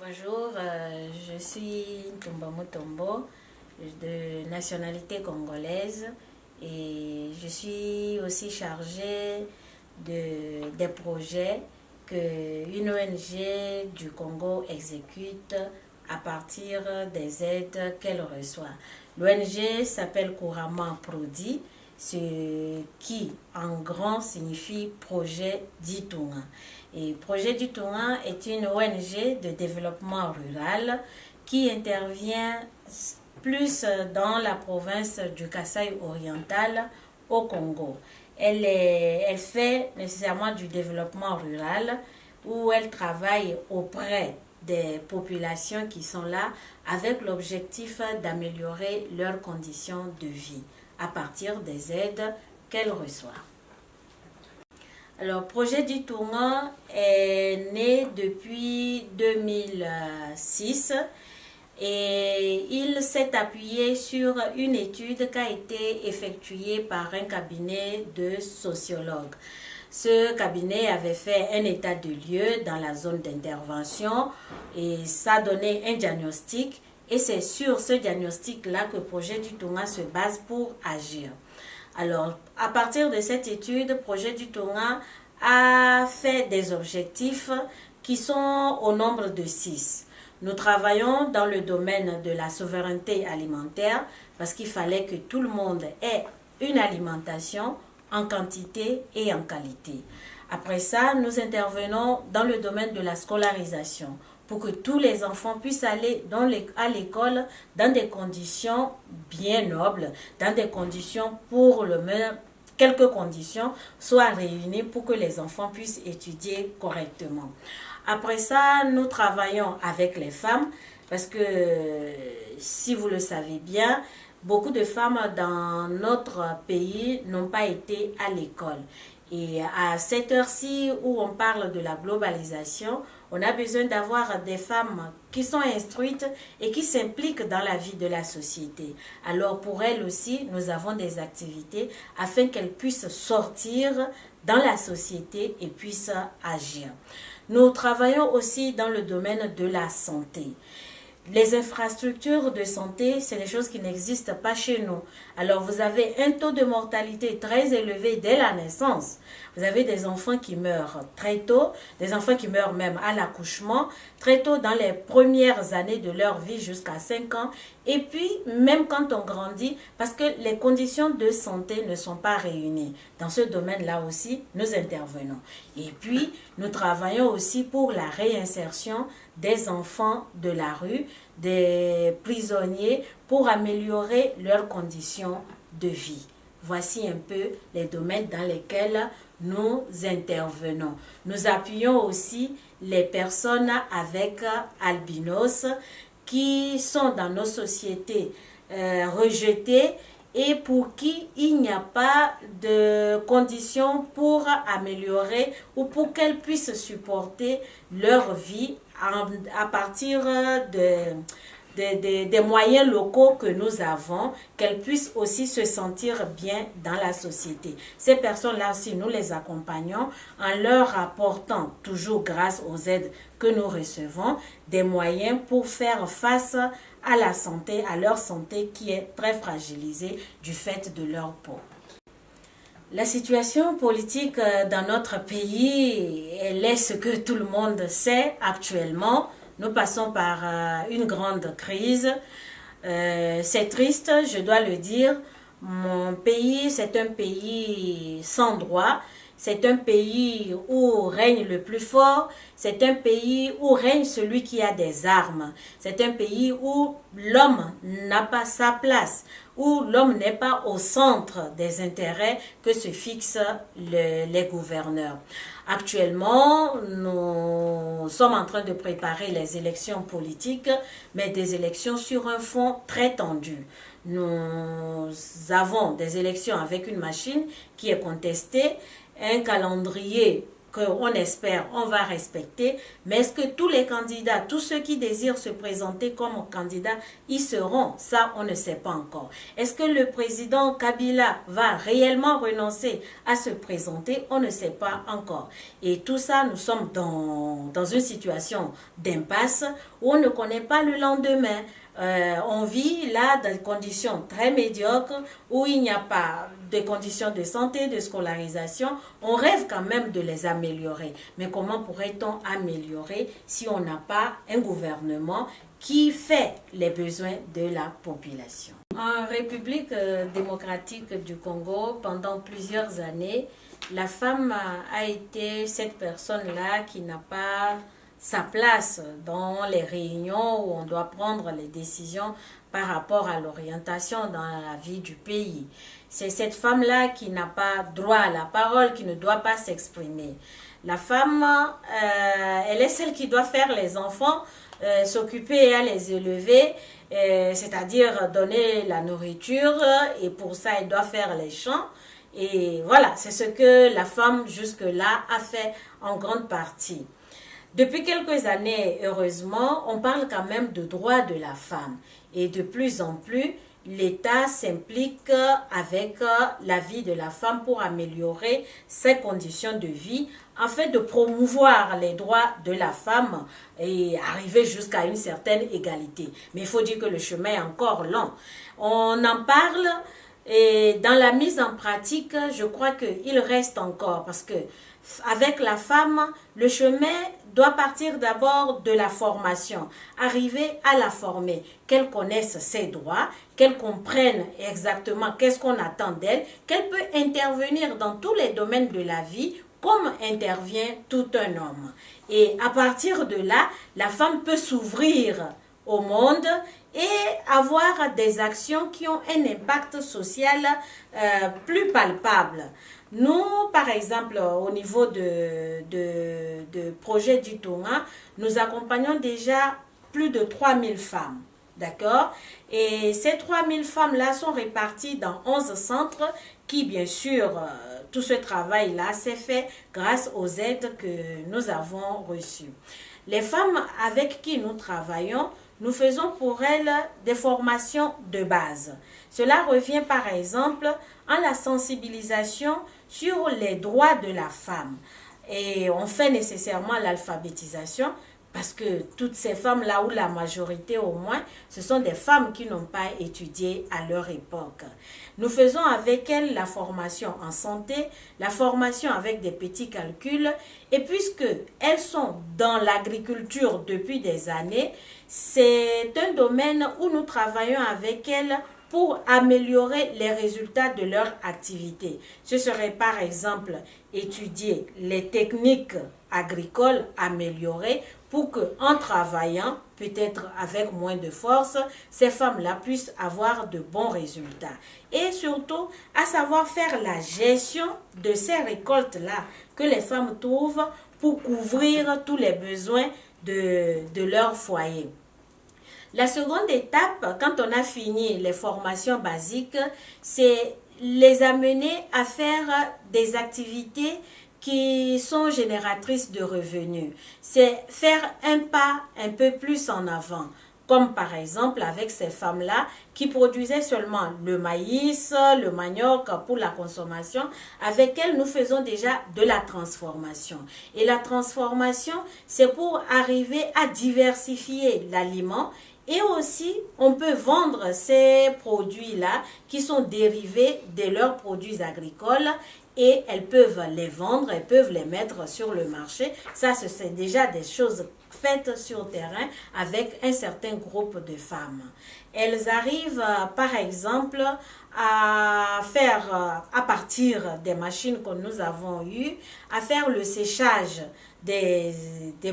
Bonjour, je suis Ntumba Mutombo, de nationalité congolaise, et je suis aussi chargée des projets qu'une ONG du Congo exécute à partir des aides qu'elle reçoit. L'ONG s'appelle couramment PRODI, ce qui en grand signifie Projet d'Itunga. Et Projet d'Itunga est une ONG de développement rural qui intervient plus dans la province du Kasaï oriental au Congo. Elle fait nécessairement du développement rural où elle travaille auprès des populations qui sont là avec l'objectif d'améliorer leurs conditions de vie à partir des aides qu'elle reçoit. Alors, Projet d'Itunga est né depuis 2006 et il s'est appuyé sur une étude qui a été effectuée par un cabinet de sociologues. Ce cabinet avait fait un état de lieu dans la zone d'intervention et ça a donné un diagnostic. Et c'est sur ce diagnostic-là que Projet d'Itunga se base pour agir. Alors, à partir de cette étude, Projet d'Itunga a fait des objectifs qui sont au nombre de 6. Nous travaillons dans le domaine de la souveraineté alimentaire parce qu'il fallait que tout le monde ait une alimentation en quantité et en qualité. Après ça, nous intervenons dans le domaine de la scolarisation pour que tous les enfants puissent aller à l'école dans des conditions bien nobles, dans des conditions pour le meilleur. Quelques conditions soient réunies pour que les enfants puissent étudier correctement. Après ça, nous travaillons avec les femmes parce que, si vous le savez bien, beaucoup de femmes dans notre pays n'ont pas été à l'école. Et à cette heure-ci où on parle de la globalisation, on a besoin d'avoir des femmes qui sont instruites et qui s'impliquent dans la vie de la société. Alors pour elles aussi, nous avons des activités afin qu'elles puissent sortir dans la société et puissent agir. Nous travaillons aussi dans le domaine de la santé. Les infrastructures de santé, c'est des choses qui n'existent pas chez nous. Alors, vous avez un taux de mortalité très élevé dès la naissance. Vous avez des enfants qui meurent très tôt, des enfants qui meurent même à l'accouchement, très tôt dans les premières années de leur vie jusqu'à 5 ans. Et puis, même quand on grandit, parce que les conditions de santé ne sont pas réunies. Dans ce domaine-là aussi, nous intervenons. Et puis, nous travaillons aussi pour la réinsertion des enfants de la rue, des prisonniers, pour améliorer leurs conditions de vie. Voici un peu les domaines dans lesquels nous intervenons. Nous appuyons aussi les personnes avec albinos qui sont dans nos sociétés rejetées et pour qui il n'y a pas de conditions pour améliorer ou pour qu'elles puissent supporter leur vie à partir des moyens locaux que nous avons, qu'elles puissent aussi se sentir bien dans la société. Ces personnes-là aussi, nous les accompagnons en leur apportant, toujours grâce aux aides que nous recevons, des moyens pour faire face à la santé, à leur santé qui est très fragilisée du fait de leur peau. La situation politique dans notre pays, elle est ce que tout le monde sait actuellement. Nous passons par une grande crise. C'est triste, je dois le dire. Mon pays, c'est un pays sans droit. C'est un pays où règne le plus fort. C'est un pays où règne celui qui a des armes. C'est un pays où l'homme n'a pas sa place, où l'homme n'est pas au centre des intérêts que se fixent les gouverneurs. Actuellement, nous sommes en train de préparer les élections politiques, mais des élections sur un fond très tendu. Nous avons des élections avec une machine qui est contestée, un calendrier qu'on espère, on va respecter, mais est-ce que tous les candidats, tous ceux qui désirent se présenter comme candidats, y seront? Ça, on ne sait pas encore. Est-ce que le président Kabila va réellement renoncer à se présenter? On ne sait pas encore. Et tout ça, nous sommes dans une situation d'impasse où on ne connaît pas le lendemain. On vit là dans des conditions très médiocres où il n'y a pas de conditions de santé, de scolarisation. On rêve quand même de les améliorer. Mais comment pourrait-on améliorer si on n'a pas un gouvernement qui fait les besoins de la population? En République démocratique du Congo, pendant plusieurs années, la femme a été cette personne-là qui n'a pas sa place dans les réunions où on doit prendre les décisions par rapport à l'orientation dans la vie du pays. C'est cette femme-là qui n'a pas droit à la parole, qui ne doit pas s'exprimer. La femme, elle est celle qui doit faire les enfants, s'occuper à les élever, c'est-à-dire donner la nourriture, et pour ça, elle doit faire les champs. Et voilà, c'est ce que la femme jusque-là a fait en grande partie. Depuis quelques années, heureusement, on parle quand même de droits de la femme. Et de plus en plus, l'État s'implique avec la vie de la femme pour améliorer ses conditions de vie, afin de promouvoir les droits de la femme et arriver jusqu'à une certaine égalité. Mais il faut dire que le chemin est encore long. On en parle et dans la mise en pratique, je crois qu'il reste encore parce que avec la femme, le chemin doit partir d'abord de la formation, arriver à la former, qu'elle connaisse ses droits, qu'elle comprenne exactement qu'est-ce qu'on attend d'elle, qu'elle peut intervenir dans tous les domaines de la vie comme intervient tout un homme. Et à partir de là, la femme peut s'ouvrir au monde et avoir des actions qui ont un impact social plus palpable. Nous, par exemple, au niveau de projet du Tonga, nous accompagnons déjà plus de 3000 femmes. D'accord? Et ces 3000 femmes-là sont réparties dans 11 centres qui, bien sûr, tout ce travail-là s'est fait grâce aux aides que nous avons reçues. Les femmes avec qui nous travaillons, nous faisons pour elles des formations de base. Cela revient par exemple en la sensibilisation sur les droits de la femme. Et on fait nécessairement l'alphabétisation parce que toutes ces femmes-là, ou la majorité au moins, ce sont des femmes qui n'ont pas étudié à leur époque. Nous faisons avec elles la formation en santé, la formation avec des petits calculs, et puisque elles sont dans l'agriculture depuis des années, c'est un domaine où nous travaillons avec elles pour améliorer les résultats de leur activité. Ce serait par exemple étudier les techniques agricoles améliorées pour qu'en travaillant, peut-être avec moins de force, ces femmes-là puissent avoir de bons résultats. Et surtout, à savoir faire la gestion de ces récoltes-là que les femmes trouvent pour couvrir tous les besoins de leur foyer. La seconde étape, quand on a fini les formations basiques, c'est les amener à faire des activités qui sont génératrices de revenus. C'est faire un pas un peu plus en avant, comme par exemple avec ces femmes-là qui produisaient seulement le maïs, le manioc pour la consommation. Avec elles, nous faisons déjà de la transformation. Et la transformation, c'est pour arriver à diversifier l'aliment. Et aussi, on peut vendre ces produits-là qui sont dérivés de leurs produits agricoles et elles peuvent les vendre, elles peuvent les mettre sur le marché. Ça, c'est déjà des choses faites sur terrain avec un certain groupe de femmes. Elles arrivent, par exemple, à faire, à partir des machines que nous avons eues, à faire le séchage des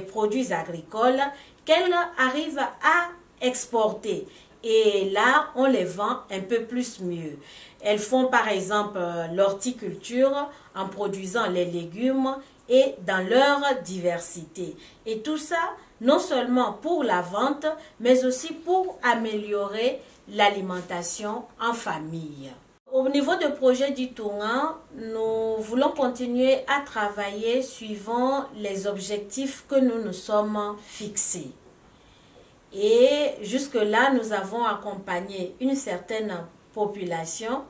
produits agricoles qu'elles arrivent à exporter. Et là, on les vend un peu plus mieux. Elles font par exemple l'horticulture en produisant les légumes et dans leur diversité. Et tout ça, non seulement pour la vente, mais aussi pour améliorer l'alimentation en famille. Au niveau du projet du Tonga, nous voulons continuer à travailler suivant les objectifs que nous nous sommes fixés. Et jusque-là, nous avons accompagné une certaine population,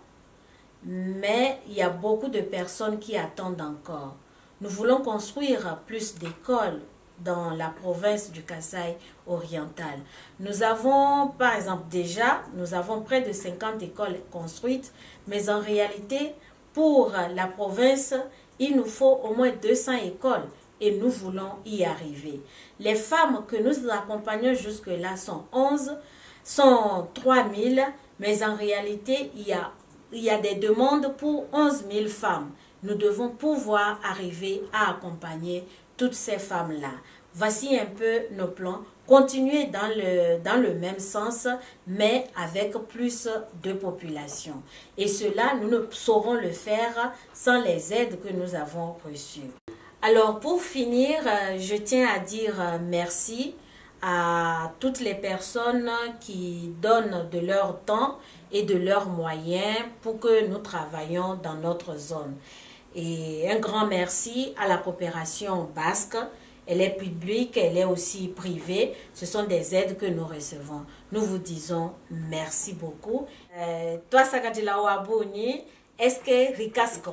mais il y a beaucoup de personnes qui attendent encore. Nous voulons construire plus d'écoles dans la province du Kasaï oriental. Nous avons, par exemple, nous avons près de 50 écoles construites, mais en réalité, pour la province, il nous faut au moins 200 écoles et nous voulons y arriver. Les femmes que nous accompagnons jusque-là sont 3000, mais en réalité, il y a des demandes pour 11 000 femmes. Nous devons pouvoir arriver à accompagner toutes ces femmes-là. Voici un peu nos plans. Continuer dans le même sens, mais avec plus de population. Et cela, nous ne saurons le faire sans les aides que nous avons reçues. Alors, pour finir, je tiens à dire merci à toutes les personnes qui donnent de leur temps et de leurs moyens pour que nous travaillions dans notre zone. Et un grand merci à la coopération basque. Elle est publique, elle est aussi privée. Ce sont des aides que nous recevons. Nous vous disons merci beaucoup. Toi, Sakatila Wabuni, est-ce que Ricasco?